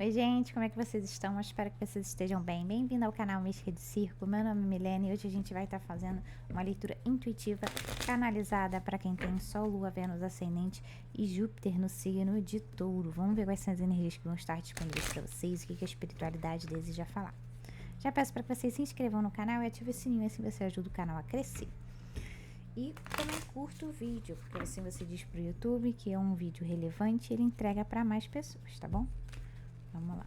Oi gente, como é que vocês estão? Eu espero que vocês estejam bem. Bem-vindo ao canal Mística de Circo. Meu nome é Milene e hoje a gente vai estar fazendo uma leitura intuitiva canalizada para quem tem Sol, Lua, Vênus, Ascendente e Júpiter no signo de Touro. Vamos ver quais são as energias que vão estar disponíveis para vocês, o que a espiritualidade deseja falar. Já peço para que vocês se inscrevam no canal e ativem o sininho, assim você ajuda o canal a crescer. E também curta o vídeo, porque assim você diz pro YouTube que é um vídeo relevante e ele entrega para mais pessoas, tá bom? Vamos lá.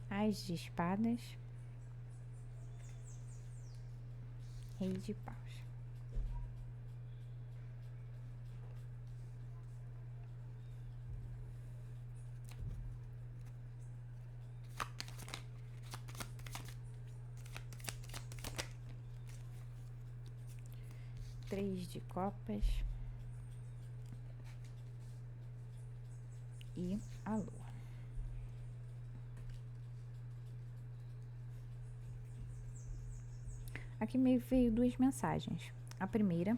As de espadas, Rei de paus. Três de copas e a lua. Aqui meio veio duas mensagens. A primeira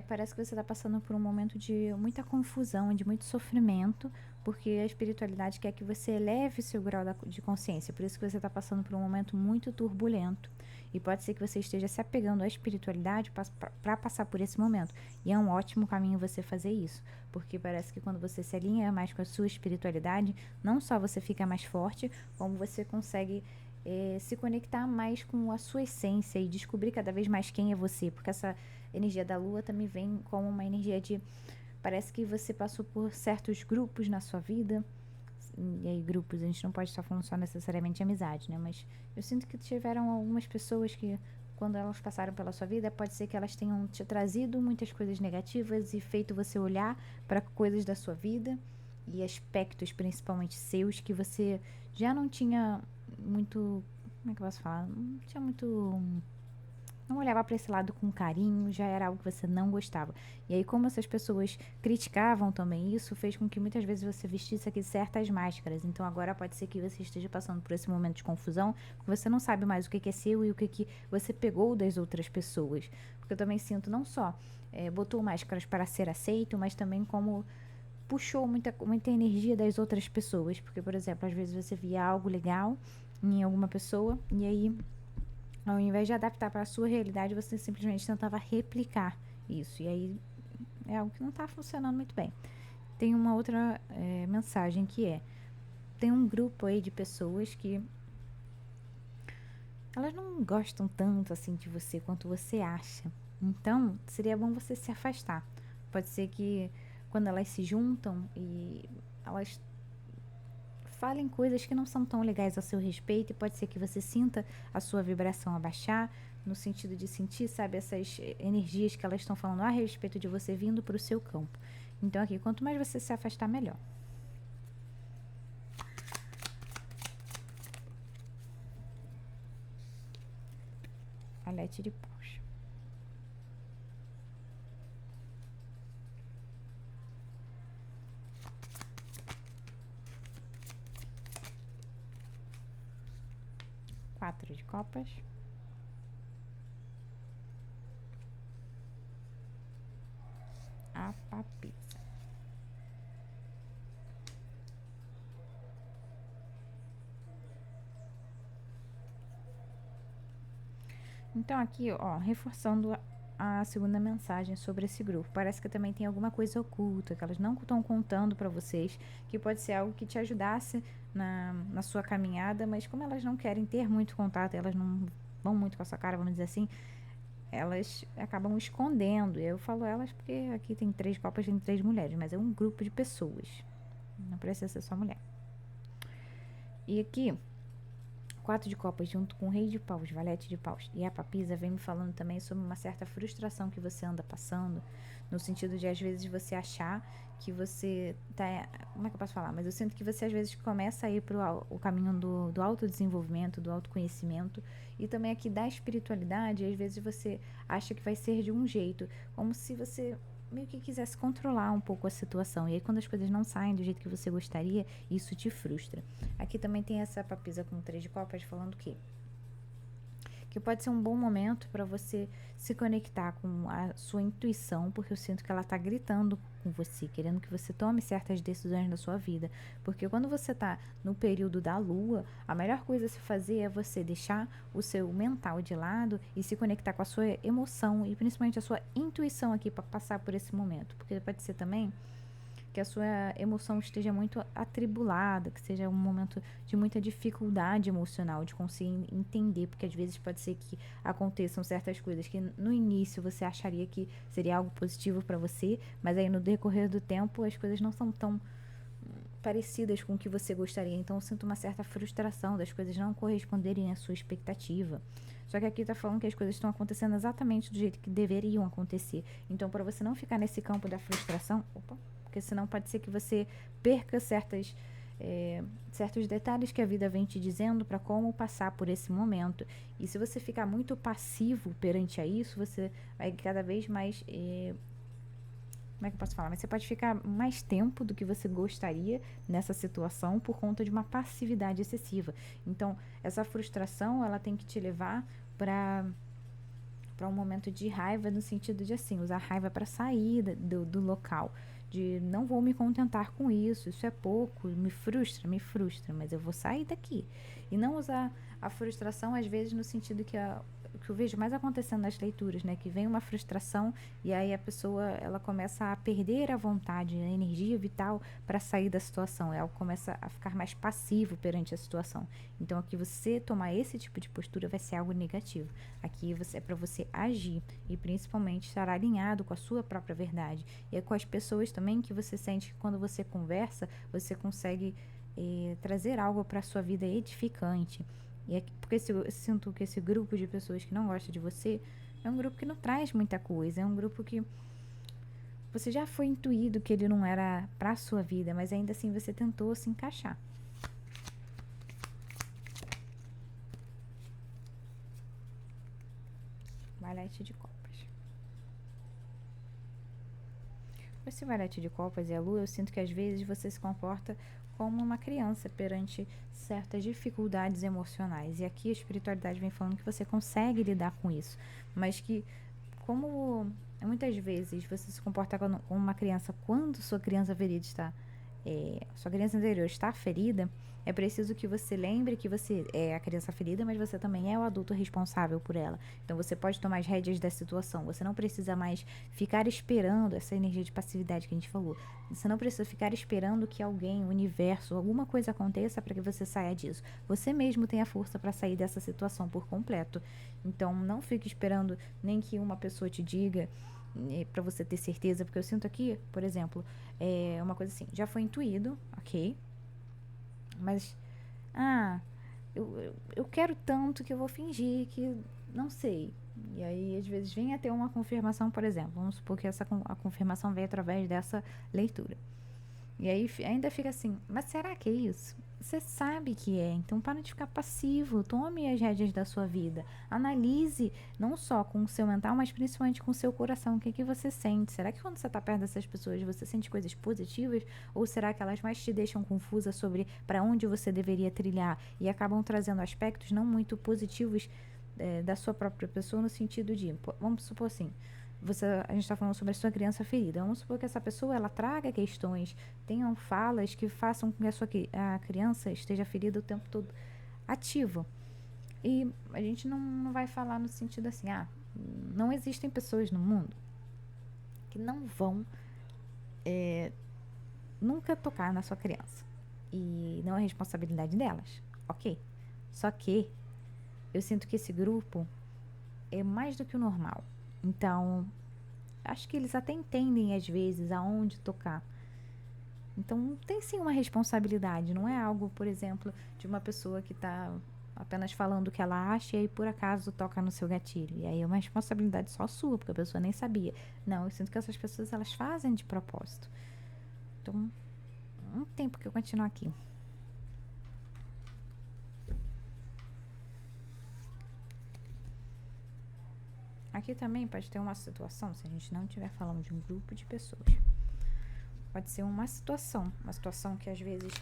parece que você está passando por um momento de muita confusão, de muito sofrimento, porque a espiritualidade quer que você eleve seu grau de consciência. Por isso que você está passando por um momento muito turbulento. E pode ser que você esteja se apegando à espiritualidade para passar por esse momento. E é um ótimo caminho você fazer isso, porque parece que quando você se alinha mais com a sua espiritualidade, não só você fica mais forte, como você consegue se conectar mais com a sua essência e descobrir cada vez mais quem é você, porque essa energia da lua também vem como uma energia de, parece que você passou por certos grupos na sua vida, e aí grupos, a gente não pode estar falando só necessariamente de amizade, né, mas eu sinto que tiveram algumas pessoas que, quando elas passaram pela sua vida, pode ser que elas tenham te trazido muitas coisas negativas e feito você olhar para coisas da sua vida e aspectos principalmente seus que você já não tinha muito, como é que eu posso falar? Não tinha muito, não olhava para esse lado com carinho, já era algo que você não gostava. E aí, como essas pessoas criticavam também isso, fez com que muitas vezes você vestisse aqui certas máscaras. Então agora pode ser que você esteja passando por esse momento de confusão, porque você não sabe mais o que é seu e o que você pegou das outras pessoas. Porque eu também sinto, não só botou máscaras para ser aceito, mas também como puxou muita energia das outras pessoas. Porque, por exemplo, às vezes você via algo legal em alguma pessoa e aí, ao invés de adaptar para a sua realidade, você simplesmente tentava replicar isso. E aí é algo que não está funcionando muito bem. Tem uma outra mensagem que tem um grupo aí de pessoas que elas não gostam tanto assim de você quanto você acha. Então, seria bom você se afastar. Pode ser que quando elas se juntam e elas falem coisas que não são tão legais a seu respeito, e pode ser que você sinta a sua vibração abaixar, no sentido de sentir, sabe, essas energias que elas estão falando a respeito de você vindo para o seu campo. Então aqui, quanto mais você se afastar, melhor. Valete de paus. Quatro de copas. A papisa. Então aqui, ó, reforçando a segunda mensagem sobre esse grupo. Parece que também tem alguma coisa oculta, que elas não estão contando para vocês, que pode ser algo que te ajudasse na sua caminhada, mas como elas não querem ter muito contato, elas não vão muito com a sua cara, vamos dizer assim, elas acabam escondendo. E eu falo elas porque aqui tem 3 copas, tem 3 mulheres, mas é um grupo de pessoas. Não precisa ser só mulher. E aqui, 4 de copas junto com o rei de paus, valete de paus e a papisa vem me falando também sobre uma certa frustração que você anda passando, no sentido de às vezes você achar que você tá, como é que eu posso falar? Mas eu sinto que você às vezes começa a ir para o caminho do autodesenvolvimento, do autoconhecimento e também aqui da espiritualidade, e às vezes você acha que vai ser de um jeito, como se você meio que quisesse controlar um pouco a situação. E aí quando as coisas não saem do jeito que você gostaria, isso te frustra. Aqui também tem essa papisa com 3 de copas falando que que pode ser um bom momento para você se conectar com a sua intuição, porque eu sinto que ela está gritando com você, querendo que você tome certas decisões na sua vida. Porque quando você está no período da lua, a melhor coisa a se fazer é você deixar o seu mental de lado e se conectar com a sua emoção e principalmente a sua intuição aqui para passar por esse momento. Porque pode ser também que a sua emoção esteja muito atribulada, que seja um momento de muita dificuldade emocional, de conseguir entender, porque às vezes pode ser que aconteçam certas coisas que no início você acharia que seria algo positivo para você, mas aí no decorrer do tempo as coisas não são tão parecidas com o que você gostaria, então eu sinto uma certa frustração das coisas não corresponderem à sua expectativa. Só que aqui tá falando que as coisas estão acontecendo exatamente do jeito que deveriam acontecer. Então, para você não ficar nesse campo da frustração, porque senão pode ser que você perca certos detalhes que a vida vem te dizendo para como passar por esse momento. E se você ficar muito passivo perante a isso, você vai cada vez mais como é que eu posso falar? Mas você pode ficar mais tempo do que você gostaria nessa situação por conta de uma passividade excessiva. Então, essa frustração, ela tem que te levar para um momento de raiva, no sentido de, assim, usar raiva para sair do local. De não vou me contentar com isso é pouco, me frustra, mas eu vou sair daqui. E não usar a frustração, às vezes, no sentido que eu vejo mais acontecendo nas leituras, né? Que vem uma frustração e aí a pessoa, ela começa a perder a vontade, a energia vital para sair da situação. Ela começa a ficar mais passivo perante a situação. Então, aqui você tomar esse tipo de postura vai ser algo negativo. Aqui é para você agir e principalmente estar alinhado com a sua própria verdade. E é com as pessoas também que você sente que quando você conversa, você consegue trazer algo para a sua vida edificante. E é porque eu sinto que esse grupo de pessoas que não gosta de você é um grupo que não traz muita coisa, é um grupo que você já foi intuído que ele não era pra sua vida, mas ainda assim você tentou se encaixar. Valete de copas. Esse valete de copas e a lua, eu sinto que às vezes você se comporta como uma criança perante certas dificuldades emocionais. E aqui a espiritualidade vem falando que você consegue lidar com isso, mas que como muitas vezes você se comporta como uma criança quando sua criança ferida está sua criança interior está ferida, é preciso que você lembre que você é a criança ferida, mas você também é o adulto responsável por ela. Então você pode tomar as rédeas da situação. Você não precisa mais ficar esperando essa energia de passividade que a gente falou. Você não precisa ficar esperando que alguém, o universo, alguma coisa aconteça para que você saia disso. Você mesmo tem a força para sair dessa situação por completo. Então não fique esperando nem que uma pessoa te diga para você ter certeza, porque eu sinto aqui, por exemplo, uma coisa assim, já foi intuído, ok, mas eu quero tanto que eu vou fingir que não sei. E aí, às vezes, vem até uma confirmação, por exemplo, vamos supor que a confirmação veio através dessa leitura. E aí ainda fica assim, mas será que é isso? Você sabe que é, então para de ficar passivo, tome as rédeas da sua vida, analise não só com o seu mental, mas principalmente com o seu coração, o que é que você sente? Será que quando você está perto dessas pessoas você sente coisas positivas ou será que elas mais te deixam confusa sobre para onde você deveria trilhar e acabam trazendo aspectos não muito positivos da sua própria pessoa no sentido de, vamos supor assim, a gente está falando sobre a sua criança ferida. Vamos supor que essa pessoa ela traga questões, tenham falas que façam com que a criança esteja ferida o tempo todo ativa. E a gente não vai falar no sentido assim, não existem pessoas no mundo que não vão nunca tocar na sua criança. E não é responsabilidade delas, ok? Só que eu sinto que esse grupo é mais do que o normal. Então, acho que eles até entendem às vezes aonde tocar. Então, tem sim uma responsabilidade, não é algo, por exemplo, de uma pessoa que está apenas falando o que ela acha e aí por acaso toca no seu gatilho. E aí é uma responsabilidade só sua, porque a pessoa nem sabia. Não, eu sinto que essas pessoas elas fazem de propósito. Então, não tem por que eu continuar aqui. Aqui também pode ter uma situação, se a gente não estiver falando de um grupo de pessoas, pode ser uma situação que às vezes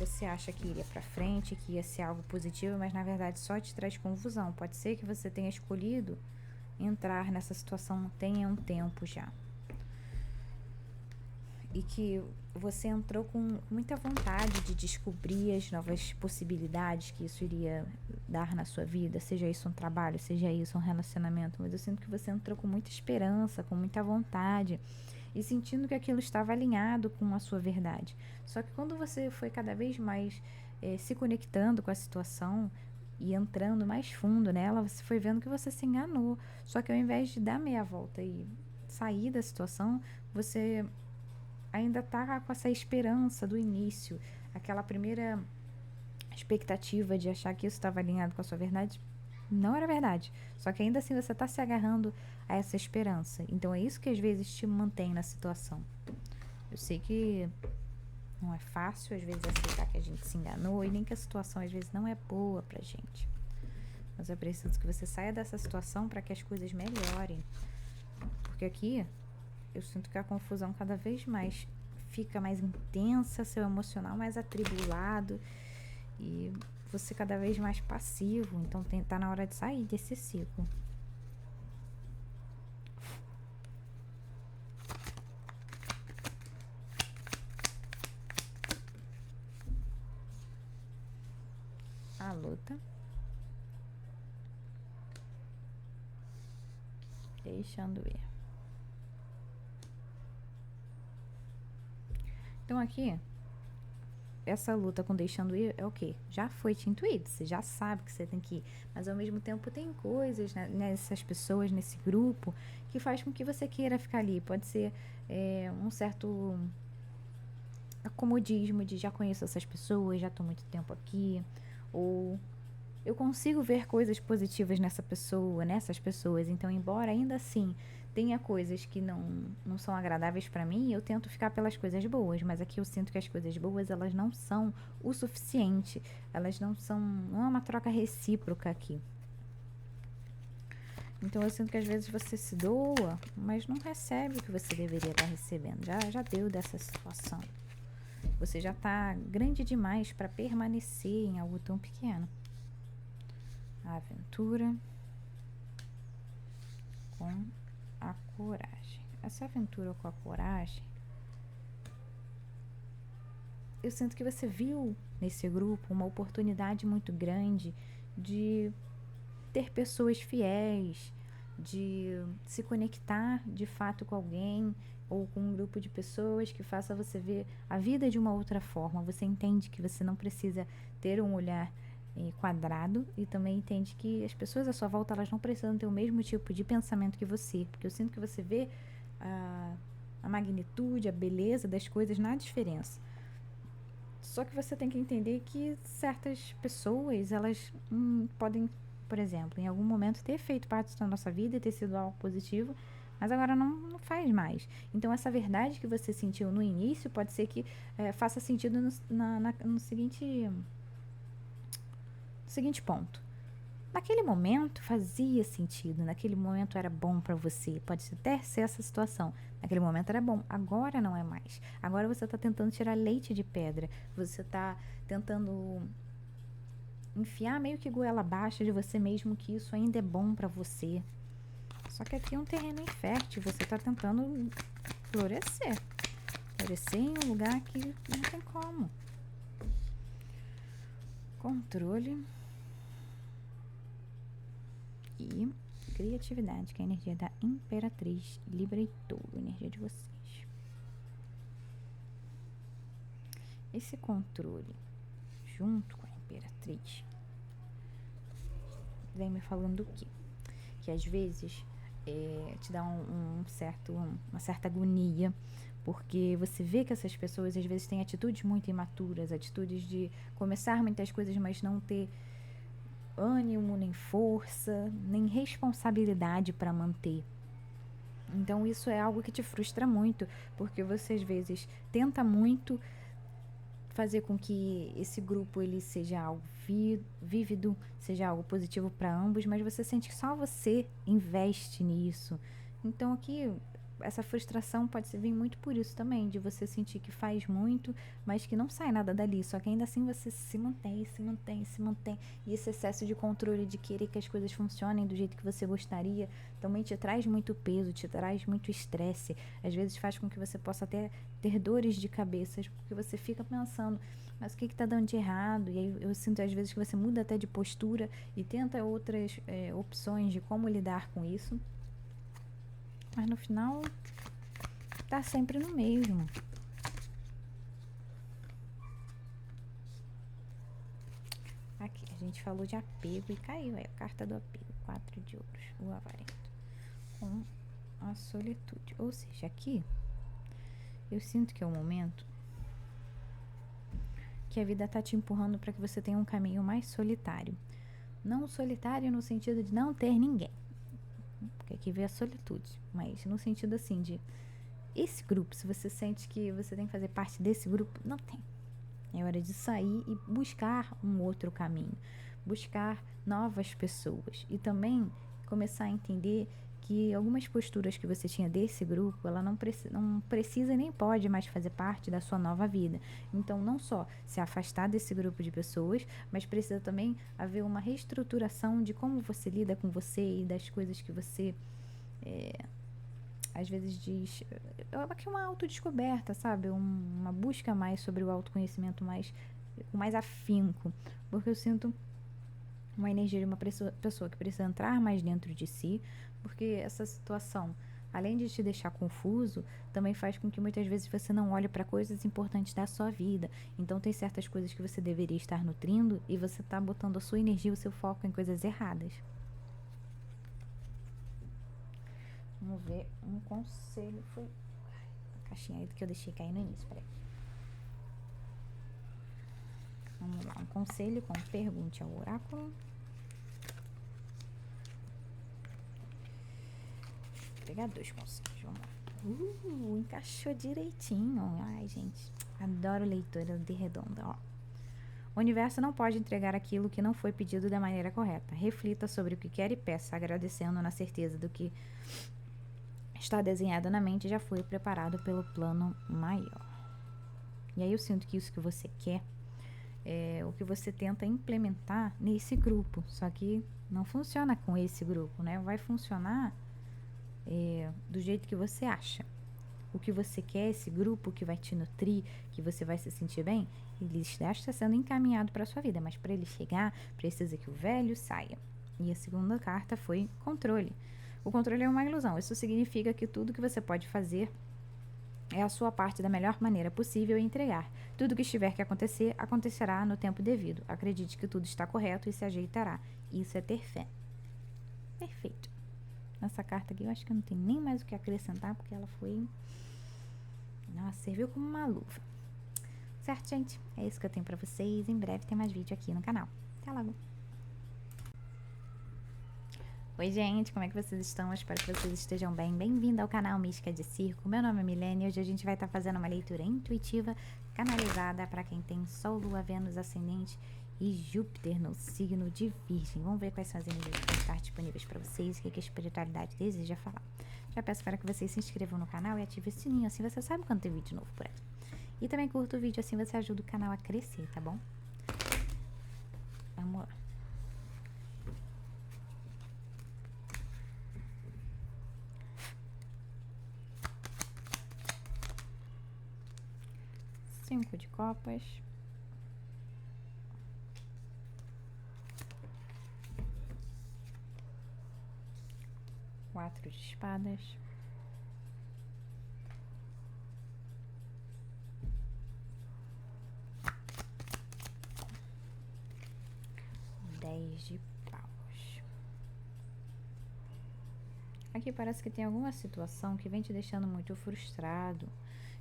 você acha que iria pra frente, que ia ser algo positivo, mas na verdade só te traz confusão. Pode ser que você tenha escolhido entrar nessa situação tem um tempo já. E que você entrou com muita vontade de descobrir as novas possibilidades que isso iria dar na sua vida, seja isso um trabalho, seja isso um relacionamento, mas eu sinto que você entrou com muita esperança, com muita vontade e sentindo que aquilo estava alinhado com a sua verdade. Só que quando você foi cada vez mais se conectando com a situação e entrando mais fundo nela, você foi vendo que você se enganou. Só que ao invés de dar meia volta e sair da situação, você ainda tá com essa esperança do início, aquela primeira expectativa de achar que isso estava alinhado com a sua verdade, não era verdade. Só que ainda assim você está se agarrando a essa esperança. Então é isso que às vezes te mantém na situação. Eu sei que não é fácil às vezes aceitar que a gente se enganou e nem que a situação às vezes não é boa pra gente. Mas é preciso que você saia dessa situação para que as coisas melhorem. Porque aqui eu sinto que a confusão cada vez mais fica mais intensa, seu emocional mais atribulado e você cada vez mais passivo. Então tá na hora de sair desse ciclo. A luta. Deixando ir. Então aqui, essa luta com deixando ir é o quê? Já foi te intuído, você já sabe que você tem que ir. Mas ao mesmo tempo tem coisas nessas pessoas, nesse grupo, que faz com que você queira ficar ali. Pode ser um certo acomodismo de já conheço essas pessoas, já estou muito tempo aqui. Ou eu consigo ver coisas positivas nessas pessoas. Então, embora ainda assim tenha coisas que não são agradáveis para mim, eu tento ficar pelas coisas boas. Mas aqui eu sinto que as coisas boas, elas não são o suficiente. Elas não é uma troca recíproca aqui. Então, eu sinto que às vezes você se doa, mas não recebe o que você deveria estar recebendo. Já deu dessa situação. Você já está grande demais para permanecer em algo tão pequeno. A aventura com a coragem. Essa aventura com a coragem, eu sinto que você viu nesse grupo uma oportunidade muito grande de ter pessoas fiéis, de se conectar de fato com alguém ou com um grupo de pessoas que faça você ver a vida de uma outra forma. Você entende que você não precisa ter um olhar quadrado e também entende que as pessoas à sua volta, elas não precisam ter o mesmo tipo de pensamento que você, porque eu sinto que você vê a magnitude, a beleza das coisas na diferença. Só que você tem que entender que certas pessoas, elas podem, por exemplo, em algum momento ter feito parte da nossa vida e ter sido algo positivo, mas agora não faz mais. Então essa verdade que você sentiu no início pode ser que faça sentido no seguinte ponto. Naquele momento fazia sentido, naquele momento era bom para você, pode até ser essa situação. Naquele momento era bom, agora não é mais. Agora você está tentando tirar leite de pedra, você está tentando enfiar meio que goela abaixo de você mesmo que isso ainda é bom para você. Só que aqui é um terreno infértil, você está tentando florescer. Florescer em um lugar que não tem como. Controle e criatividade, que é a energia da Imperatriz, Libra e Touro, energia de vocês. Esse controle, junto com a Imperatriz, vem me falando o quê? Que às vezes te dá uma certa agonia, porque você vê que essas pessoas às vezes têm atitudes muito imaturas, atitudes de começar muitas coisas, mas não ter ânimo, nem força, nem responsabilidade para manter. Então isso é algo que te frustra muito, porque você às vezes tenta muito fazer com que esse grupo ele seja algo vívido, seja algo positivo para ambos, mas você sente que só você investe nisso. Então aqui essa frustração pode vir muito por isso também, de você sentir que faz muito, mas que não sai nada dali, só que ainda assim você se mantém, se mantém, se mantém, e esse excesso de controle, de querer que as coisas funcionem do jeito que você gostaria, também te traz muito peso, te traz muito estresse, às vezes faz com que você possa até ter dores de cabeça, porque você fica pensando, mas o que está dando de errado? E aí eu sinto às vezes que você muda até de postura e tenta outras opções de como lidar com isso, mas no final tá sempre no mesmo. Aqui, a gente falou de apego e caiu aí a carta do apego, 4 de ouros, o avarento, com a solitude. Ou seja, aqui eu sinto que é o momento que a vida tá te empurrando para que você tenha um caminho mais solitário. Não solitário no sentido de não ter ninguém, porque aqui vê a solitude, mas no sentido assim de esse grupo, se você sente que você tem que fazer parte desse grupo, não tem. É hora de sair e buscar um outro caminho, buscar novas pessoas e também começar a entender que algumas posturas que você tinha desse grupo, ela não precisa e nem pode mais fazer parte da sua nova vida. Então, não só se afastar desse grupo de pessoas, mas precisa também haver uma reestruturação de como você lida com você e das coisas que você às vezes diz, aqui uma autodescoberta, sabe? Uma busca mais sobre o autoconhecimento com mais afinco, porque eu sinto uma energia de uma pessoa que precisa entrar mais dentro de si, porque essa situação, além de te deixar confuso, também faz com que muitas vezes você não olhe para coisas importantes da sua vida. Então tem certas coisas que você deveria estar nutrindo e você está botando a sua energia, o seu foco em coisas erradas. Vamos ver um conselho. Foi a caixinha aí que eu deixei cair no início. Peraí. Vamos lá. Um conselho com pergunte ao oráculo. Vou pegar 2 conselhos. Vamos lá. Encaixou direitinho. Ai, gente. Adoro leitura de redonda. Ó. O universo não pode entregar aquilo que não foi pedido da maneira correta. Reflita sobre o que quer e peça, agradecendo na certeza do que está desenhado na mente já foi preparado pelo plano maior. E aí eu sinto que isso que você quer é o que você tenta implementar nesse grupo, só que não funciona com esse grupo, né? Vai funcionar do jeito que você acha. O que você quer, esse grupo que vai te nutrir, que você vai se sentir bem, ele está sendo encaminhado para a sua vida, mas para ele chegar, precisa que o velho saia. E a segunda carta foi controle. O controle é uma ilusão. Isso significa que tudo que você pode fazer é a sua parte da melhor maneira possível e entregar. Tudo que estiver que acontecer, acontecerá no tempo devido. Acredite que tudo está correto e se ajeitará. Isso é ter fé. Perfeito. Essa carta aqui eu acho que não tem nem mais o que acrescentar, porque ela foi... Nossa, serviu como uma luva. Certo, gente? É isso que eu tenho pra vocês. Em breve tem mais vídeo aqui no canal. Até logo. Oi, gente, como é que vocês estão? Espero que vocês estejam bem. Bem-vindo ao canal Mística de Circo. Meu nome é Milene e hoje a gente vai estar fazendo uma leitura intuitiva, canalizada para quem tem Sol, Lua, Vênus, Ascendente e Júpiter no signo de Virgem. Vamos ver quais são as energias que vão estar disponíveis para vocês, o que a espiritualidade deseja falar. Já peço para que vocês se inscrevam no canal e ativem o sininho, assim você sabe quando tem vídeo novo por aqui. E também curta o vídeo, assim você ajuda o canal a crescer, tá bom? Vamos lá. Cinco de copas. Quatro de espadas. Dez de paus. Aqui parece que tem alguma situação que vem te deixando muito frustrado,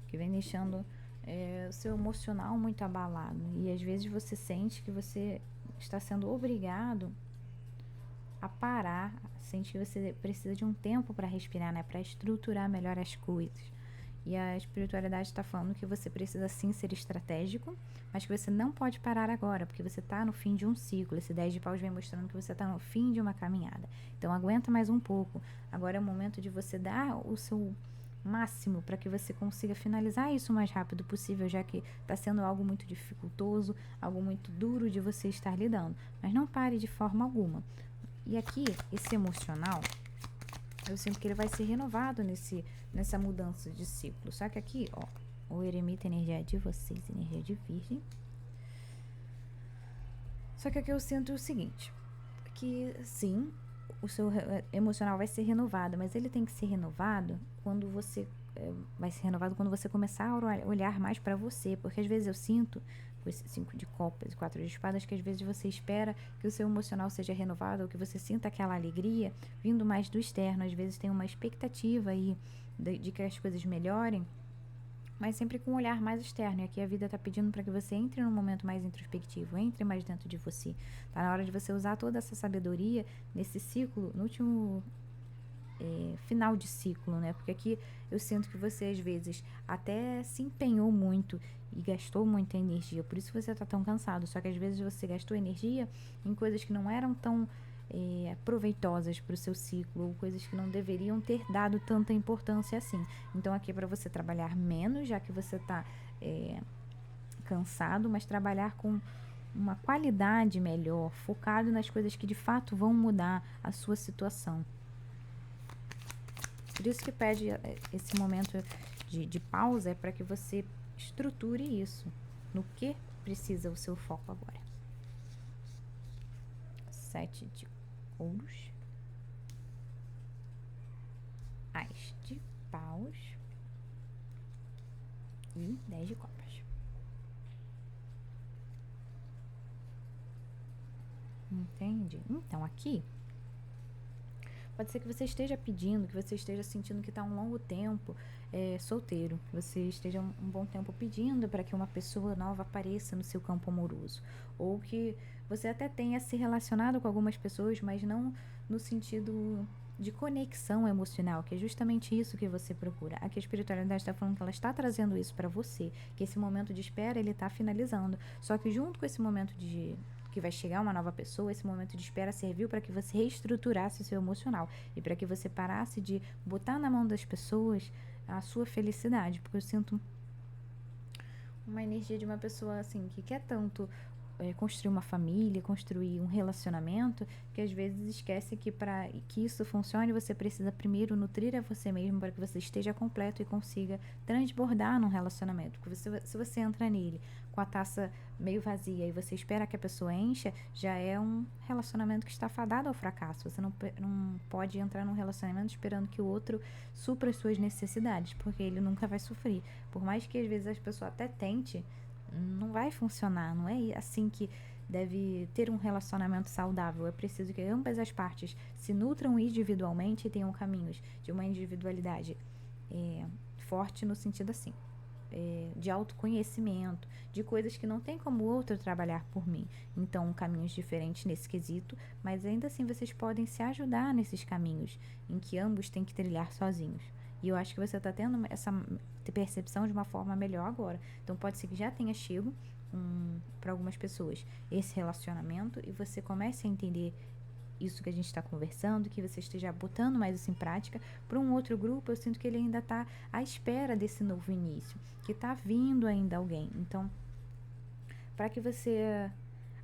que vem deixando o seu emocional muito abalado. E às vezes você sente que você está sendo obrigado a parar, sente que você precisa de um tempo para respirar, né? Para estruturar melhor as coisas. E a espiritualidade está falando que você precisa sim ser estratégico, mas que você não pode parar agora, porque você está no fim de um ciclo. Esse 10 de paus vem mostrando que você está no fim de uma caminhada. Então aguenta mais um pouco. Agora é o momento de você dar o seu máximo para que você consiga finalizar isso o mais rápido possível, já que está sendo algo muito dificultoso, algo muito duro de você estar lidando. Mas não pare de forma alguma. E aqui, esse emocional, eu sinto que ele vai ser renovado nessa mudança de ciclo. Só que aqui, ó, o eremita, energia de vocês, energia de virgem. Só que aqui eu sinto o seguinte, que sim, o seu emocional vai ser renovado, mas ele tem que ser renovado quando você vai ser renovado quando você começar a olhar mais para você, porque às vezes eu sinto com esse 5 de copas e 4 de espadas que às vezes você espera que o seu emocional seja renovado ou que você sinta aquela alegria vindo mais do externo, às vezes tem uma expectativa aí de que as coisas melhorem, mas sempre com um olhar mais externo. E aqui a vida está pedindo para que você entre num momento mais introspectivo, entre mais dentro de você. Tá na hora de você usar toda essa sabedoria nesse ciclo, no último final de ciclo, né? Porque aqui eu sinto que você às vezes até se empenhou muito e gastou muita energia, por isso você tá tão cansado. Só que às vezes você gastou energia em coisas que não eram tão proveitosas para o seu ciclo, ou coisas que não deveriam ter dado tanta importância assim. Então aqui é para você trabalhar menos, já que você está cansado, mas trabalhar com uma qualidade melhor, focado nas coisas que de fato vão mudar a sua situação. Por isso que pede esse momento de pausa, é para que você estruture isso. No que precisa o seu foco agora? 7 de ouros, As de paus e 10 de copas. Entende? Então aqui pode ser que você esteja pedindo, que você esteja sentindo que está um longo tempo solteiro, que você esteja um bom tempo pedindo para que uma pessoa nova apareça no seu campo amoroso, ou que você até tenha se relacionado com algumas pessoas, mas não no sentido de conexão emocional, que é justamente isso que você procura. Aqui a espiritualidade está falando que ela está trazendo isso para você, que esse momento de espera ele está finalizando, só que junto com esse momento de que vai chegar uma nova pessoa, esse momento de espera serviu para que você reestruturasse o seu emocional e para que você parasse de botar na mão das pessoas a sua felicidade, porque eu sinto uma energia de uma pessoa assim que quer tanto construir uma família, construir um relacionamento, que às vezes esquece que para que isso funcione você precisa primeiro nutrir a você mesmo para que você esteja completo e consiga transbordar num relacionamento. Porque se você entra nele com a taça meio vazia e você espera que a pessoa encha, já é um relacionamento que está fadado ao fracasso. Você não pode entrar num relacionamento esperando que o outro supra as suas necessidades, porque ele nunca vai suprir. Por mais que às vezes a pessoa até tente, não vai funcionar, não é assim que deve ter um relacionamento saudável. É preciso que ambas as partes se nutram individualmente e tenham caminhos de uma individualidade forte no sentido assim, de autoconhecimento, de coisas que não tem como o outro trabalhar por mim. Então, caminhos diferentes nesse quesito, mas ainda assim vocês podem se ajudar nesses caminhos em que ambos têm que trilhar sozinhos. E eu acho que você está tendo essa percepção de uma forma melhor agora. Então pode ser que já tenha chego para algumas pessoas esse relacionamento e você comece a entender isso que a gente está conversando, que você esteja botando mais isso em prática. Para um outro grupo, eu sinto que ele ainda está à espera desse novo início, que está vindo ainda alguém. Então, para que você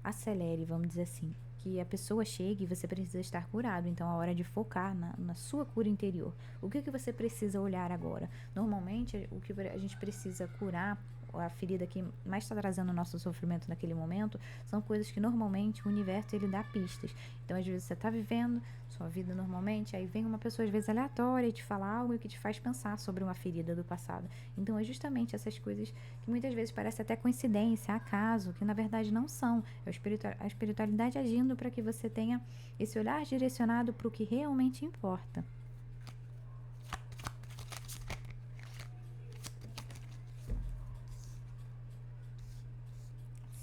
acelere, vamos dizer assim, que a pessoa chegue, você precisa estar curado. Então, é hora de focar na sua cura interior. O que você precisa olhar agora? Normalmente, o que a gente precisa curar, a ferida que mais está trazendo o nosso sofrimento naquele momento, são coisas que normalmente o universo ele dá pistas. Então, às vezes você está vivendo sua vida normalmente, aí vem uma pessoa às vezes aleatória e te fala algo que te faz pensar sobre uma ferida do passado. Então, é justamente essas coisas que muitas vezes parece até coincidência, acaso, que na verdade não são. É a espiritualidade agindo para que você tenha esse olhar direcionado para o que realmente importa.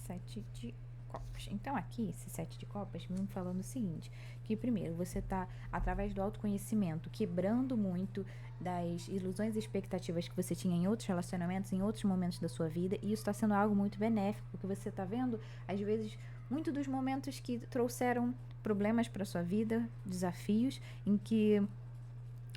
Sete de copas. Então aqui, esse 7 de copas me falando o seguinte, que primeiro você está, através do autoconhecimento, quebrando muito das ilusões e expectativas que você tinha em outros relacionamentos, em outros momentos da sua vida, e isso está sendo algo muito benéfico, porque você está vendo, às vezes, muito dos momentos que trouxeram problemas para sua vida, desafios, em que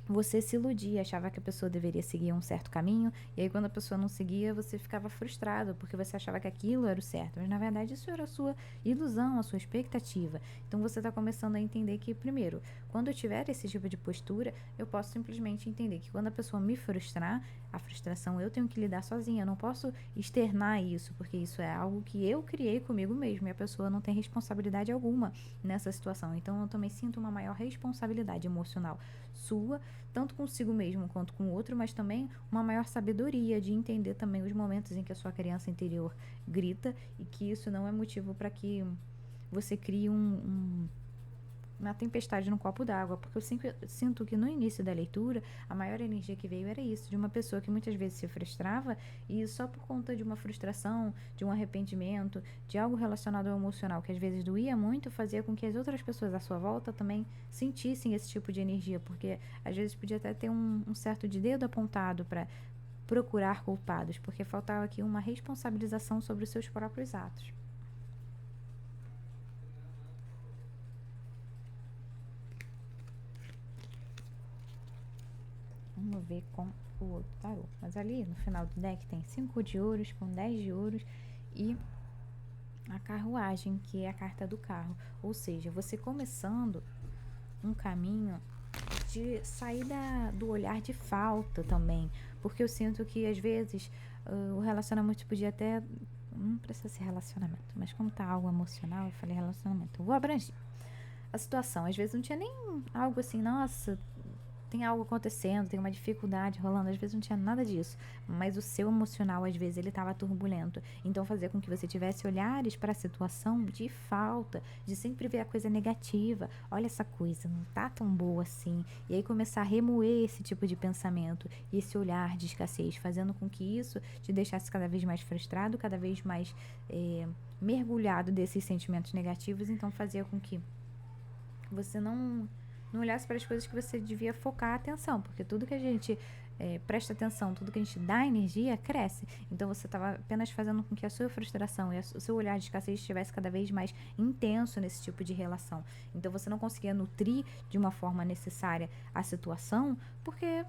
você se iludia, achava que a pessoa deveria seguir um certo caminho, e aí quando a pessoa não seguia, você ficava frustrado, porque você achava que aquilo era o certo, mas na verdade isso era a sua ilusão, a sua expectativa. Então você está começando a entender que, primeiro, quando eu tiver esse tipo de postura, eu posso simplesmente entender que quando a pessoa me frustrar, a frustração eu tenho que lidar sozinha, eu não posso externar isso, porque isso é algo que eu criei comigo mesmo, e a pessoa não tem responsabilidade alguma nessa situação. Então eu também sinto uma maior responsabilidade emocional sua, tanto consigo mesmo quanto com o outro, mas também uma maior sabedoria de entender também os momentos em que a sua criança interior grita, e que isso não é motivo para que você crie uma tempestade no copo d'água, porque eu sempre sinto que no início da leitura, a maior energia que veio era isso, de uma pessoa que muitas vezes se frustrava, e só por conta de uma frustração, de um arrependimento, de algo relacionado ao emocional, que às vezes doía muito, fazia com que as outras pessoas à sua volta também sentissem esse tipo de energia, porque às vezes podia até ter um certo de dedo apontado para procurar culpados, porque faltava aqui uma responsabilização sobre os seus próprios atos. Vamos ver com o outro tarô. Mas ali no final do deck tem 5 de ouros com 10 de ouros e a carruagem, que é a carta do carro. Ou seja, você começando um caminho de sair do olhar de falta também. Porque eu sinto que às vezes o relacionamento podia até. Não precisa ser relacionamento, mas como tá algo emocional, eu falei relacionamento. Eu vou abranger a situação. Às vezes não tinha nem algo assim, nossa, tem algo acontecendo, tem uma dificuldade rolando, às vezes não tinha nada disso, mas o seu emocional, às vezes, ele estava turbulento, então fazia com que você tivesse olhares para a situação de falta, de sempre ver a coisa negativa, olha essa coisa, não tá tão boa assim, e aí começar a remoer esse tipo de pensamento, e esse olhar de escassez, fazendo com que isso te deixasse cada vez mais frustrado, cada vez mais mergulhado desses sentimentos negativos, então fazia com que você não olhasse para as coisas que você devia focar a atenção, porque tudo que a gente presta atenção, tudo que a gente dá energia, cresce. Então você estava apenas fazendo com que a sua frustração e o seu olhar de escassez estivesse cada vez mais intenso nesse tipo de relação. Então você não conseguia nutrir de uma forma necessária a situação, porque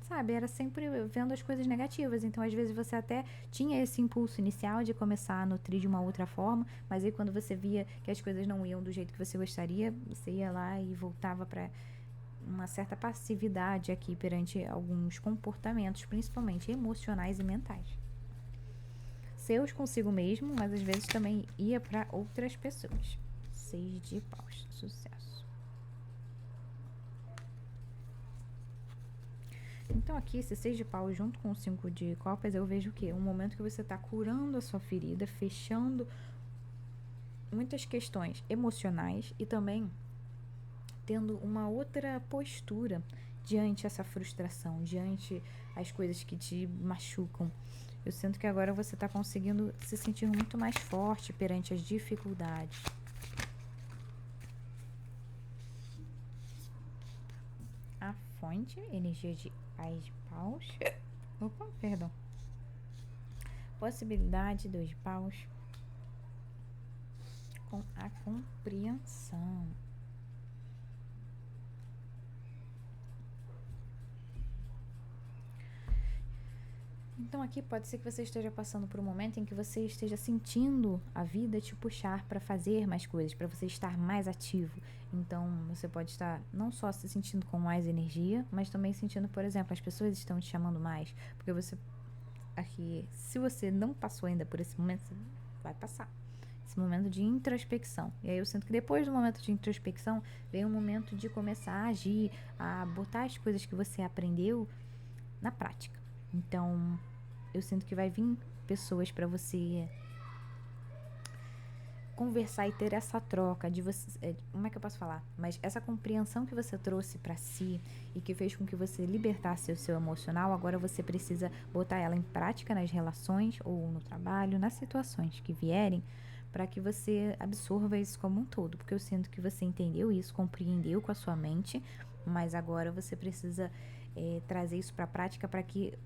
sabe, era sempre vendo as coisas negativas, então às vezes você até tinha esse impulso inicial de começar a nutrir de uma outra forma, mas aí quando você via que as coisas não iam do jeito que você gostaria, você ia lá e voltava para uma certa passividade aqui perante alguns comportamentos, principalmente emocionais e mentais. Seus consigo mesmo, mas às vezes também ia para outras pessoas. 6 de paus, sucesso. Então aqui, esse 6 de paus junto com o 5 de copas, eu vejo o quê? Um momento que você está curando a sua ferida, fechando muitas questões emocionais e também tendo uma outra postura diante essa frustração, diante as coisas que te machucam. Eu sinto que agora você está conseguindo se sentir muito mais forte perante as dificuldades. A fonte, energia de Ás de paus. Opa, perdão. Possibilidade, 2 de paus. Com a compreensão. Então aqui pode ser que você esteja passando por um momento em que você esteja sentindo a vida te puxar para fazer mais coisas, para você estar mais ativo. Então você pode estar não só se sentindo com mais energia, mas também sentindo, por exemplo, as pessoas estão te chamando mais, porque você aqui, se você não passou ainda por esse momento, você vai passar. Esse momento de introspecção. E aí eu sinto que depois do momento de introspecção, vem um momento de começar a agir, a botar as coisas que você aprendeu na prática. Então, eu sinto que vai vir pessoas para você conversar e ter essa troca de você, como é que eu posso falar? Mas essa compreensão que você trouxe para si e que fez com que você libertasse o seu emocional, agora você precisa botar ela em prática nas relações ou no trabalho, nas situações que vierem, para que você absorva isso como um todo, porque eu sinto que você entendeu isso, compreendeu com a sua mente, mas agora você precisa trazer isso para a prática para que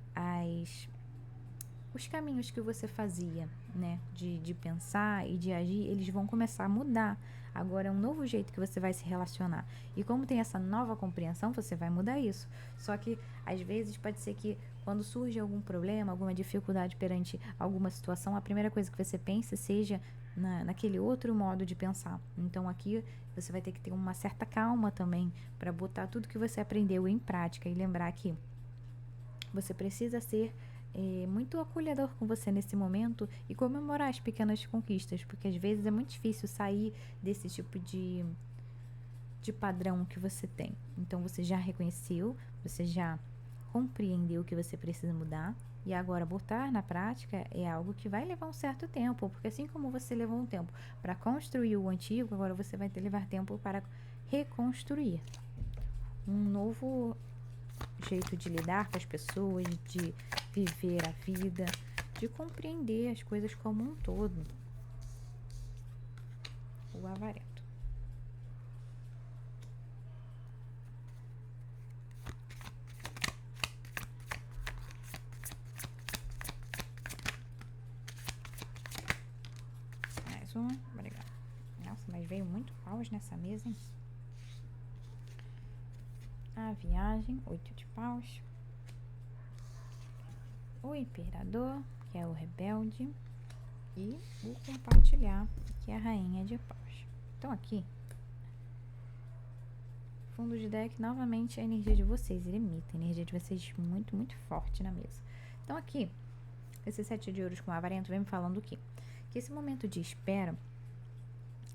os caminhos que você fazia né, de pensar e de agir, eles vão começar a mudar. Agora é um novo jeito que você vai se relacionar. E como tem essa nova compreensão, você vai mudar isso. Só que, às vezes, pode ser que quando surge algum problema, alguma dificuldade perante alguma situação, a primeira coisa que você pense seja naquele outro modo de pensar. Então, aqui você vai ter que ter uma certa calma também para botar tudo que você aprendeu em prática e lembrar que você precisa ser muito acolhedor com você nesse momento e comemorar as pequenas conquistas, porque às vezes é muito difícil sair desse tipo de padrão que você tem. Então você já reconheceu, você já compreendeu que você precisa mudar e agora botar na prática é algo que vai levar um certo tempo, porque assim como você levou um tempo para construir o antigo, agora você vai ter que levar tempo para reconstruir um novo jeito de lidar com as pessoas, de viver a vida, de compreender as coisas como um todo. O avarento. Mais um, obrigada. Nossa, mas veio muito paus nessa mesa, hein? A viagem, 8 de paus. O imperador, que é o rebelde. E o compartilhar, que é a rainha de paus. Então aqui, fundo de deck, novamente a energia de vocês eremita, a energia de vocês muito, muito forte na mesa. Então aqui, esse 7 de ouros com o avarento vem me falando o quê? Que esse momento de espera,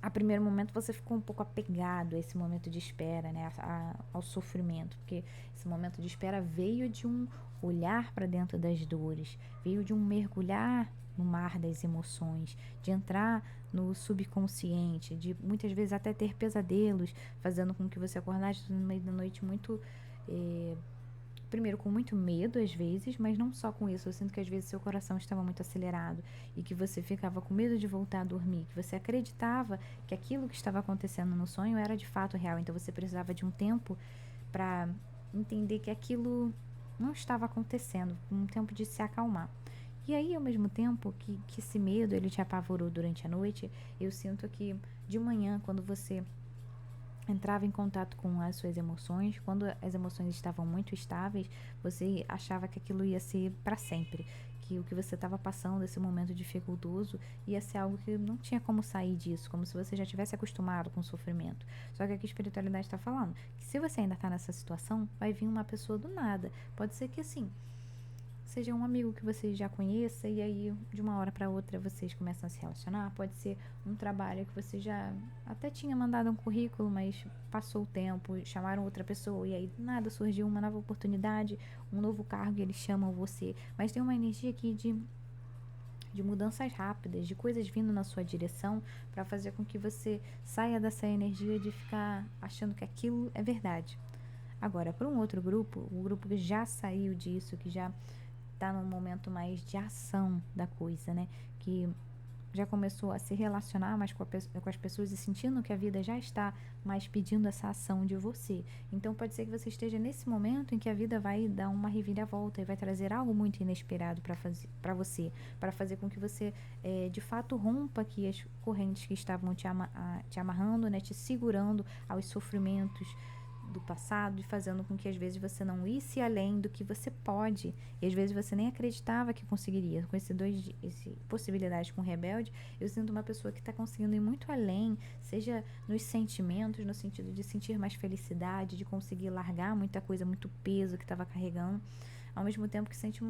a primeiro momento você ficou um pouco apegado a esse momento de espera, né, ao sofrimento, porque esse momento de espera veio de um olhar para dentro das dores, veio de um mergulhar no mar das emoções, de entrar no subconsciente, de muitas vezes até ter pesadelos, fazendo com que você acordasse no meio da noite muito primeiro com muito medo às vezes, mas não só com isso, eu sinto que às vezes seu coração estava muito acelerado e que você ficava com medo de voltar a dormir, que você acreditava que aquilo que estava acontecendo no sonho era de fato real, então você precisava de um tempo para entender que aquilo não estava acontecendo, um tempo de se acalmar. E aí, ao mesmo tempo que esse medo ele te apavorou durante a noite, eu sinto que de manhã, quando você entrava em contato com as suas emoções, quando as emoções estavam muito estáveis, você achava que aquilo ia ser para sempre, que o que você estava passando, esse momento dificultoso, ia ser algo que não tinha como sair disso, como se você já tivesse acostumado com o sofrimento. Só que aqui a espiritualidade está falando que se você ainda está nessa situação, vai vir uma pessoa do nada. Pode ser que assim, seja um amigo que você já conheça e aí de uma hora para outra vocês começam a se relacionar. Pode ser um trabalho que você já até tinha mandado um currículo, mas passou o tempo, chamaram outra pessoa e aí do nada surgiu uma nova oportunidade, um novo cargo e eles chamam você. Mas tem uma energia aqui de mudanças rápidas, de coisas vindo na sua direção para fazer com que você saia dessa energia de ficar achando que aquilo é verdade. Agora, para um outro grupo, o grupo que já saiu disso, que já tá num momento mais de ação da coisa, né? Que já começou a se relacionar mais com as pessoas e sentindo que a vida já está mais pedindo essa ação de você. Então pode ser que você esteja nesse momento em que a vida vai dar uma reviravolta e vai trazer algo muito inesperado para você, para fazer com que você de fato rompa aqui as correntes que estavam te amarrando, né? Te segurando aos sofrimentos do passado e fazendo com que às vezes você não isse além do que você pode e às vezes você nem acreditava que conseguiria. Com esse possibilidade com o rebelde, eu sinto uma pessoa que está conseguindo ir muito além, seja nos sentimentos, no sentido de sentir mais felicidade, de conseguir largar muita coisa, muito peso que estava carregando, ao mesmo tempo que sente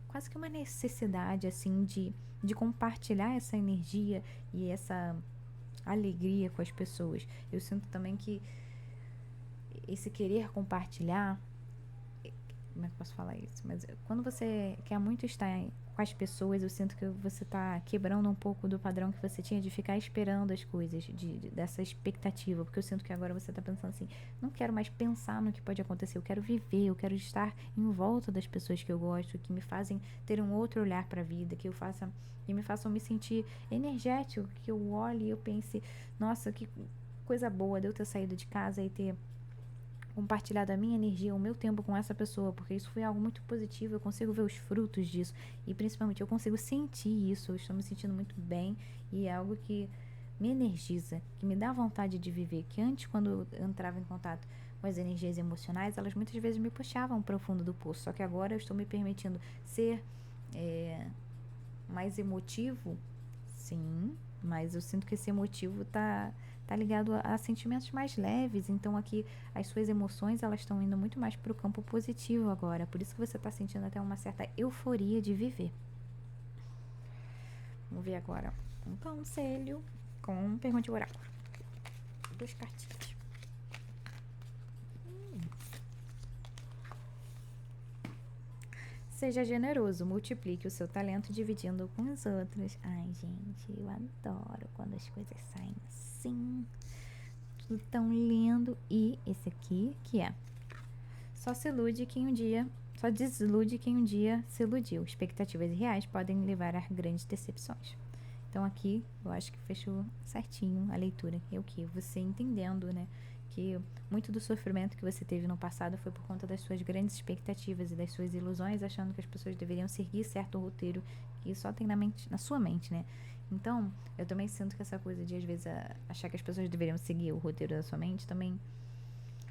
quase que uma necessidade assim de compartilhar essa energia e essa alegria com as pessoas. Eu sinto também que esse querer compartilhar, como é que eu posso falar isso? Mas quando você quer muito estar com as pessoas, eu sinto que você está quebrando um pouco do padrão que você tinha de ficar esperando as coisas, dessa expectativa, porque eu sinto que agora você está pensando assim, não quero mais pensar no que pode acontecer, eu quero viver, eu quero estar em volta das pessoas que eu gosto, que me fazem ter um outro olhar para a vida, que me façam me sentir energético, que eu olhe e eu pense, nossa, que coisa boa de eu ter saído de casa e ter compartilhado a minha energia, o meu tempo com essa pessoa, porque isso foi algo muito positivo, eu consigo ver os frutos disso e principalmente eu consigo sentir isso, eu estou me sentindo muito bem e é algo que me energiza, que me dá vontade de viver, que antes quando eu entrava em contato com as energias emocionais, elas muitas vezes me puxavam para o fundo do poço, só que agora eu estou me permitindo ser mais emotivo, sim, mas eu sinto que esse emotivo tá ligado a sentimentos mais leves, então aqui as suas emoções elas estão indo muito mais para o campo positivo agora, por isso que você está sentindo até uma certa euforia de viver. Vamos ver agora um conselho com pergunta de oráculo. 2 cartinhas. Seja generoso, multiplique o seu talento dividindo com os outros. Ai, gente, eu adoro quando as coisas saem assim. Tudo tão lindo. E esse aqui, que é: só desilude quem um dia se iludiu. Expectativas irreais podem levar a grandes decepções. Então aqui, eu acho que fechou certinho a leitura. É o que? Você entendendo, né? Que muito do sofrimento que você teve no passado foi por conta das suas grandes expectativas e das suas ilusões, achando que as pessoas deveriam seguir certo roteiro que só tem na sua mente, né? Então, eu também sinto que essa coisa de, às vezes, achar que as pessoas deveriam seguir o roteiro da sua mente também